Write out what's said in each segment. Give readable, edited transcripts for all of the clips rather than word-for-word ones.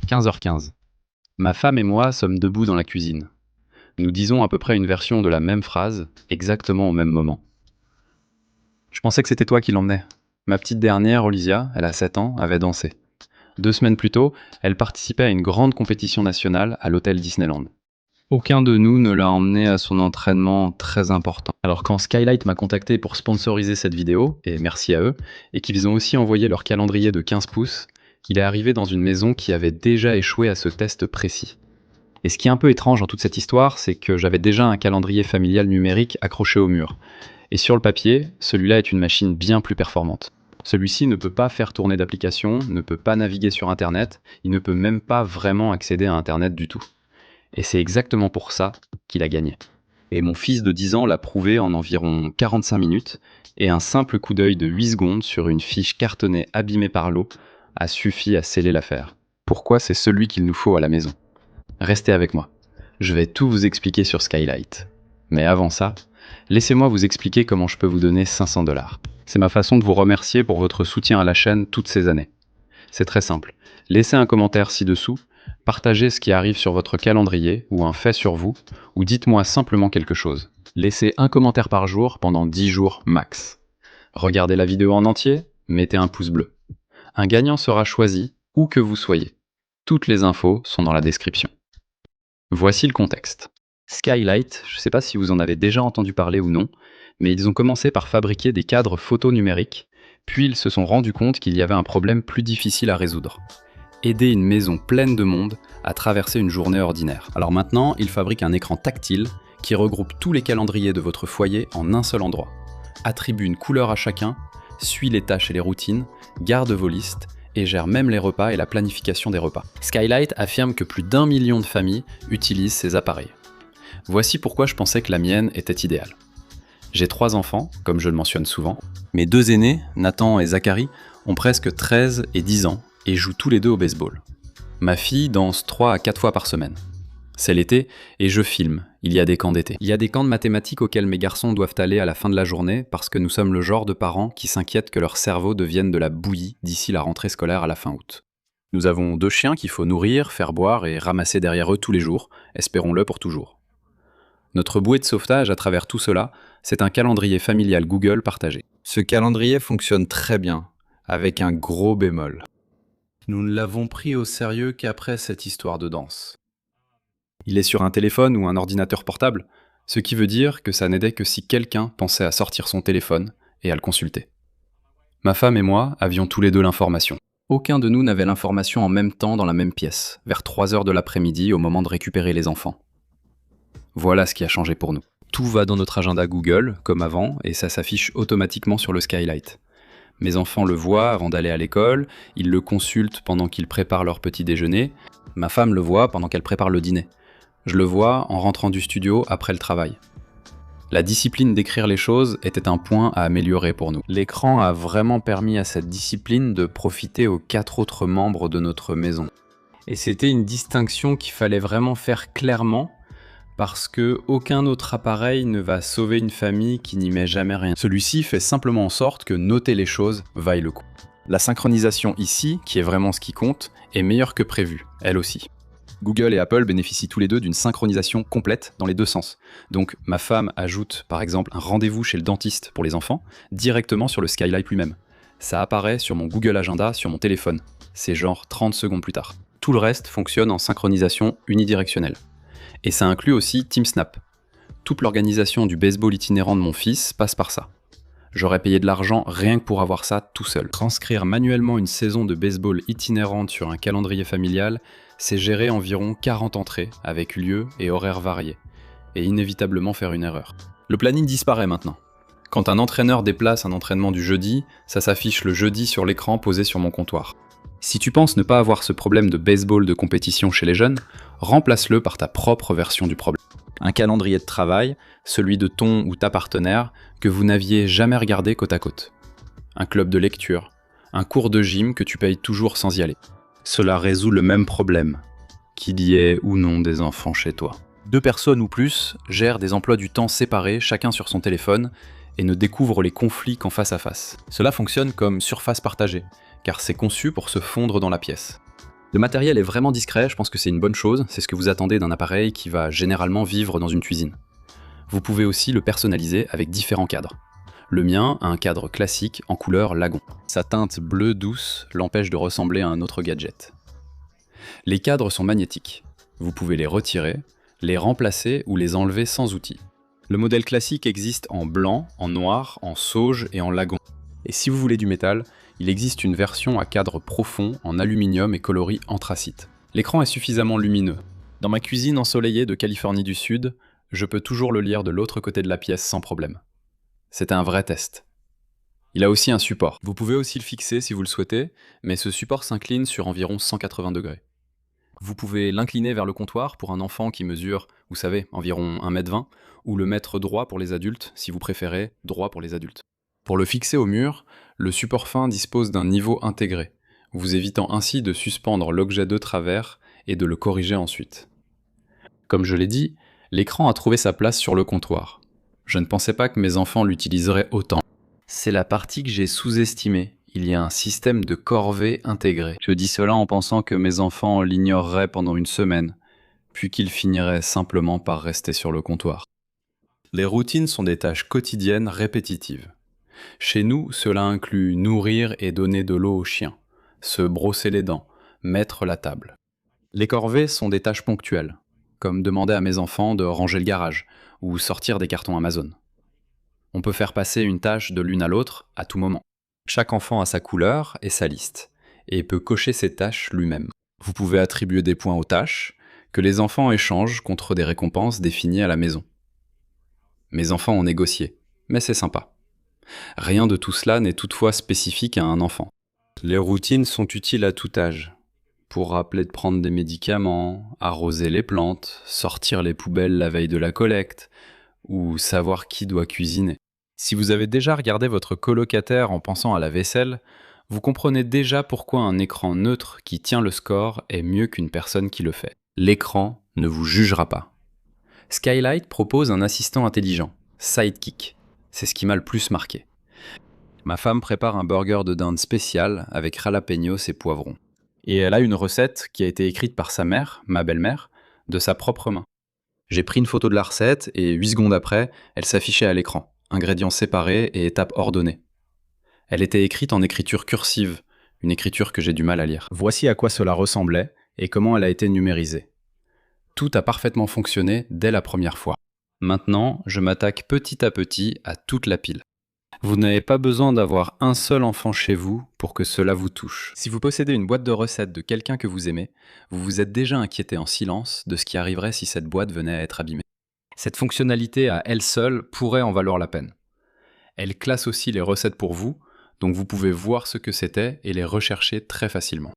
15h15. Ma femme et moi sommes debout dans la cuisine. Nous disons à peu près une version de la même phrase, exactement au même moment. Je pensais que c'était toi qui l'emmenais. Ma petite dernière, Olivia, elle a 7 ans, avait dansé. 2 semaines plus tôt, elle participait à une grande compétition nationale à l'hôtel Disneyland. Aucun de nous ne l'a emmenée à son entraînement très important. Alors quand Skylight m'a contacté pour sponsoriser cette vidéo, et merci à eux, et qu'ils ont aussi envoyé leur calendrier de 15 pouces, il est arrivé dans une maison qui avait déjà échoué à ce test précis. Et ce qui est un peu étrange dans toute cette histoire, c'est que j'avais déjà un calendrier familial numérique accroché au mur. Et sur le papier, celui-là est une machine bien plus performante. Celui-ci ne peut pas faire tourner d'applications, ne peut pas naviguer sur Internet, il ne peut même pas vraiment accéder à Internet du tout. Et c'est exactement pour ça qu'il a gagné. Et mon fils de 10 ans l'a prouvé en environ 45 minutes, et un simple coup d'œil de 8 secondes sur une fiche cartonnée abîmée par l'eau a suffi à sceller l'affaire. Pourquoi c'est celui qu'il nous faut à la maison? Restez avec moi. Je vais tout vous expliquer sur Skylight. Mais avant ça, laissez-moi vous expliquer comment je peux vous donner 500$. C'est ma façon de vous remercier pour votre soutien à la chaîne toutes ces années. C'est très simple. Laissez un commentaire ci-dessous, partagez ce qui arrive sur votre calendrier ou un fait sur vous, ou dites-moi simplement quelque chose. Laissez un commentaire par jour pendant 10 jours max. Regardez la vidéo en entier, mettez un pouce bleu. Un gagnant sera choisi où que vous soyez. Toutes les infos sont dans la description. Voici le contexte. Skylight, je ne sais pas si vous en avez déjà entendu parler ou non, mais ils ont commencé par fabriquer des cadres photo numériques, puis ils se sont rendus compte qu'il y avait un problème plus difficile à résoudre. Aider une maison pleine de monde à traverser une journée ordinaire. Alors maintenant, ils fabriquent un écran tactile qui regroupe tous les calendriers de votre foyer en un seul endroit, attribue une couleur à chacun, suit les tâches et les routines, garde vos listes, et gère même les repas et la planification des repas. Skylight affirme que plus d'1 million de familles utilisent ces appareils. Voici pourquoi je pensais que la mienne était idéale. J'ai 3 enfants, comme je le mentionne souvent. Mes 2 aînés, Nathan et Zachary, ont presque 13 et 10 ans et jouent tous les deux au baseball. Ma fille danse 3 à 4 fois par semaine. C'est l'été et je filme, il y a des camps d'été. Il y a des camps de mathématiques auxquels mes garçons doivent aller à la fin de la journée parce que nous sommes le genre de parents qui s'inquiètent que leur cerveau devienne de la bouillie d'ici la rentrée scolaire à la fin août. Nous avons 2 chiens qu'il faut nourrir, faire boire et ramasser derrière eux tous les jours, espérons-le pour toujours. Notre bouée de sauvetage à travers tout cela, c'est un calendrier familial Google partagé. Ce calendrier fonctionne très bien, avec un gros bémol. Nous ne l'avons pris au sérieux qu'après cette histoire de danse. Il est sur un téléphone ou un ordinateur portable, ce qui veut dire que ça n'aidait que si quelqu'un pensait à sortir son téléphone et à le consulter. Ma femme et moi avions tous les deux l'information. Aucun de nous n'avait l'information en même temps dans la même pièce, vers 3h de l'après-midi au moment de récupérer les enfants. Voilà ce qui a changé pour nous. Tout va dans notre agenda Google, comme avant, et ça s'affiche automatiquement sur le Skylight. Mes enfants le voient avant d'aller à l'école, ils le consultent pendant qu'ils préparent leur petit déjeuner, ma femme le voit pendant qu'elle prépare le dîner. Je le vois en rentrant du studio après le travail. La discipline d'écrire les choses était un point à améliorer pour nous. L'écran a vraiment permis à cette discipline de profiter aux 4 autres membres de notre maison. Et c'était une distinction qu'il fallait vraiment faire clairement, parce que aucun autre appareil ne va sauver une famille qui n'y met jamais rien. Celui-ci fait simplement en sorte que noter les choses vaille le coup. La synchronisation ici, qui est vraiment ce qui compte, est meilleure que prévu, elle aussi. Google et Apple bénéficient tous les deux d'une synchronisation complète dans les 2 sens. Donc ma femme ajoute par exemple un rendez-vous chez le dentiste pour les enfants directement sur le Skylight lui-même. Ça apparaît sur mon Google Agenda sur mon téléphone. C'est genre 30 secondes plus tard. Tout le reste fonctionne en synchronisation unidirectionnelle. Et ça inclut aussi TeamSnap. Toute l'organisation du baseball itinérant de mon fils passe par ça. J'aurais payé de l'argent rien que pour avoir ça tout seul. Transcrire manuellement une saison de baseball itinérante sur un calendrier familial, c'est gérer environ 40 entrées, avec lieu et horaires variés, et inévitablement faire une erreur. Le planning disparaît maintenant. Quand un entraîneur déplace un entraînement du jeudi, ça s'affiche le jeudi sur l'écran posé sur mon comptoir. Si tu penses ne pas avoir ce problème de baseball de compétition chez les jeunes, remplace-le par ta propre version du problème. Un calendrier de travail, celui de ton ou ta partenaire, que vous n'aviez jamais regardé côte à côte. Un club de lecture, un cours de gym que tu payes toujours sans y aller. Cela résout le même problème, qu'il y ait ou non des enfants chez toi. 2 personnes ou plus gèrent des emplois du temps séparés, chacun sur son téléphone, et ne découvrent les conflits qu'en face à face. Cela fonctionne comme surface partagée, car c'est conçu pour se fondre dans la pièce. Le matériel est vraiment discret, je pense que c'est une bonne chose, c'est ce que vous attendez d'un appareil qui va généralement vivre dans une cuisine. Vous pouvez aussi le personnaliser avec différents cadres. Le mien a un cadre classique en couleur lagon. Sa teinte bleue douce l'empêche de ressembler à un autre gadget. Les cadres sont magnétiques. Vous pouvez les retirer, les remplacer ou les enlever sans outil. Le modèle classique existe en blanc, en noir, en sauge et en lagon. Et si vous voulez du métal, il existe une version à cadre profond en aluminium et coloris anthracite. L'écran est suffisamment lumineux. Dans ma cuisine ensoleillée de Californie du Sud, je peux toujours le lire de l'autre côté de la pièce sans problème. C'était un vrai test. Il a aussi un support. Vous pouvez aussi le fixer si vous le souhaitez, mais ce support s'incline sur environ 180 degrés. Vous pouvez l'incliner vers le comptoir pour un enfant qui mesure, vous savez, environ 1,20 m, ou le mettre droit pour les adultes, si vous préférez, droit pour les adultes. Pour le fixer au mur, le support fin dispose d'un niveau intégré, vous évitant ainsi de suspendre l'objet de travers et de le corriger ensuite. Comme je l'ai dit, l'écran a trouvé sa place sur le comptoir. Je ne pensais pas que mes enfants l'utiliseraient autant. C'est la partie que j'ai sous-estimée. Il y a un système de corvée intégré. Je dis cela en pensant que mes enfants l'ignoreraient pendant une semaine, puis qu'ils finiraient simplement par rester sur le comptoir. Les routines sont des tâches quotidiennes répétitives. Chez nous, cela inclut nourrir et donner de l'eau aux chiens, se brosser les dents, mettre la table. Les corvées sont des tâches ponctuelles, comme demander à mes enfants de ranger le garage ou sortir des cartons Amazon. On peut faire passer une tâche de l'une à l'autre à tout moment. Chaque enfant a sa couleur et sa liste, et peut cocher ses tâches lui-même. Vous pouvez attribuer des points aux tâches, que les enfants échangent contre des récompenses définies à la maison. Mes enfants ont négocié, mais c'est sympa. Rien de tout cela n'est toutefois spécifique à un enfant. Les routines sont utiles à tout âge, pour rappeler de prendre des médicaments, arroser les plantes, sortir les poubelles la veille de la collecte, ou savoir qui doit cuisiner. Si vous avez déjà regardé votre colocataire en pensant à la vaisselle, vous comprenez déjà pourquoi un écran neutre qui tient le score est mieux qu'une personne qui le fait. L'écran ne vous jugera pas. Skylight propose un assistant intelligent, Sidekick. C'est ce qui m'a le plus marqué. Ma femme prépare un burger de dinde spécial avec jalapeños et poivrons. Et elle a une recette qui a été écrite par sa mère, ma belle-mère, de sa propre main. J'ai pris une photo de la recette et 8 secondes après, elle s'affichait à l'écran, ingrédients séparés et étapes ordonnées. Elle était écrite en écriture cursive, une écriture que j'ai du mal à lire. Voici à quoi cela ressemblait et comment elle a été numérisée. Tout a parfaitement fonctionné dès la première fois. Maintenant, je m'attaque petit à petit à toute la pile. Vous n'avez pas besoin d'avoir un seul enfant chez vous pour que cela vous touche. Si vous possédez une boîte de recettes de quelqu'un que vous aimez, vous vous êtes déjà inquiété en silence de ce qui arriverait si cette boîte venait à être abîmée. Cette fonctionnalité à elle seule pourrait en valoir la peine. Elle classe aussi les recettes pour vous, donc vous pouvez voir ce que c'était et les rechercher très facilement.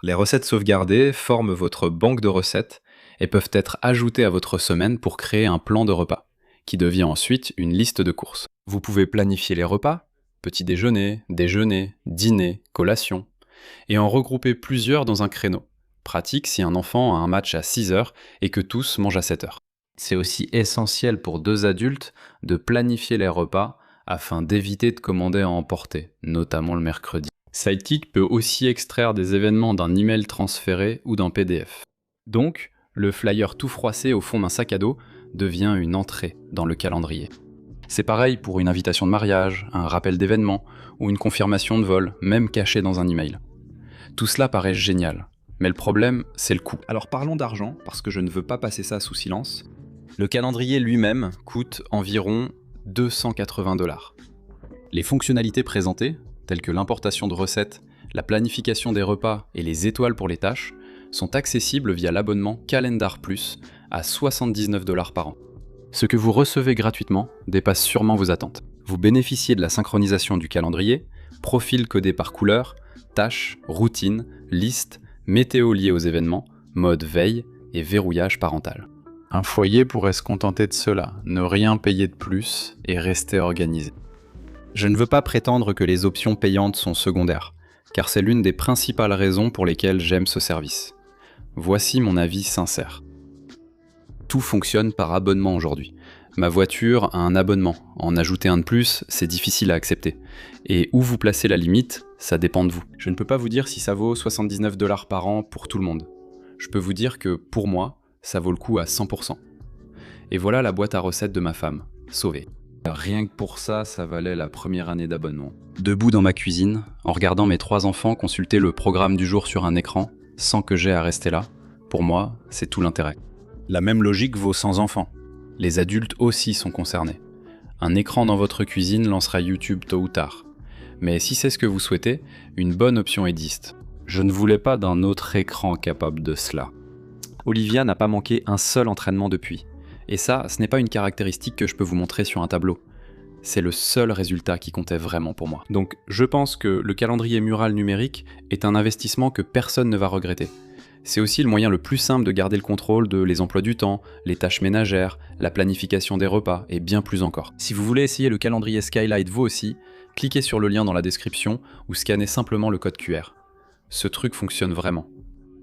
Les recettes sauvegardées forment votre banque de recettes et peuvent être ajoutées à votre semaine pour créer un plan de repas, qui devient ensuite une liste de courses. Vous pouvez planifier les repas, petit déjeuner, déjeuner, dîner, collation, et en regrouper plusieurs dans un créneau. Pratique si un enfant a un match à 6 h et que tous mangent à 7 h. C'est aussi essentiel pour 2 adultes de planifier les repas afin d'éviter de commander à emporter, notamment le mercredi. Sidekick peut aussi extraire des événements d'un email transféré ou d'un PDF. Donc, le flyer tout froissé au fond d'un sac à dos devient une entrée dans le calendrier. C'est pareil pour une invitation de mariage, un rappel d'événement ou une confirmation de vol, même cachée dans un email. Tout cela paraît génial, mais le problème, c'est le coût. Alors parlons d'argent, parce que je ne veux pas passer ça sous silence. Le calendrier lui-même coûte environ 280 $. Les fonctionnalités présentées, telles que l'importation de recettes, la planification des repas et les étoiles pour les tâches, sont accessibles via l'abonnement Calendar Plus à 79 $ par an. Ce que vous recevez gratuitement dépasse sûrement vos attentes. Vous bénéficiez de la synchronisation du calendrier, profil codé par couleur, tâches, routines, listes, météo liées aux événements, mode veille et verrouillage parental. Un foyer pourrait se contenter de cela, ne rien payer de plus et rester organisé. Je ne veux pas prétendre que les options payantes sont secondaires, car c'est l'une des principales raisons pour lesquelles j'aime ce service. Voici mon avis sincère. Tout fonctionne par abonnement aujourd'hui, Ma voiture a un abonnement. En ajouter un de plus, c'est difficile à accepter. Et où vous placez la limite, ça dépend de vous. Je ne peux pas vous dire si ça vaut 79 $ par an pour tout le monde. Je peux vous dire que, pour moi, ça vaut le coup à 100%. Et voilà la boîte à recettes de ma femme, sauvée. Rien que pour ça, ça valait la première année d'abonnement. Debout dans ma cuisine, en regardant mes 3 enfants consulter le programme du jour sur un écran, sans que j'aie à rester là, pour moi, c'est tout l'intérêt. La même logique vaut sans enfants. Les adultes aussi sont concernés. Un écran dans votre cuisine lancera YouTube tôt ou tard. Mais si c'est ce que vous souhaitez, une bonne option est Dist. Je ne voulais pas d'un autre écran capable de cela. Olivia n'a pas manqué un seul entraînement depuis. Et ça, ce n'est pas une caractéristique que je peux vous montrer sur un tableau. C'est le seul résultat qui comptait vraiment pour moi. Donc je pense que le calendrier mural numérique est un investissement que personne ne va regretter. C'est aussi le moyen le plus simple de garder le contrôle de les emplois du temps, les tâches ménagères, la planification des repas et bien plus encore. Si vous voulez essayer le calendrier Skylight vous aussi, cliquez sur le lien dans la description ou scannez simplement le code QR. Ce truc fonctionne vraiment.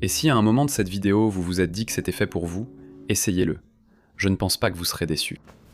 Et si à un moment de cette vidéo vous vous êtes dit que c'était fait pour vous, essayez-le. Je ne pense pas que vous serez déçus.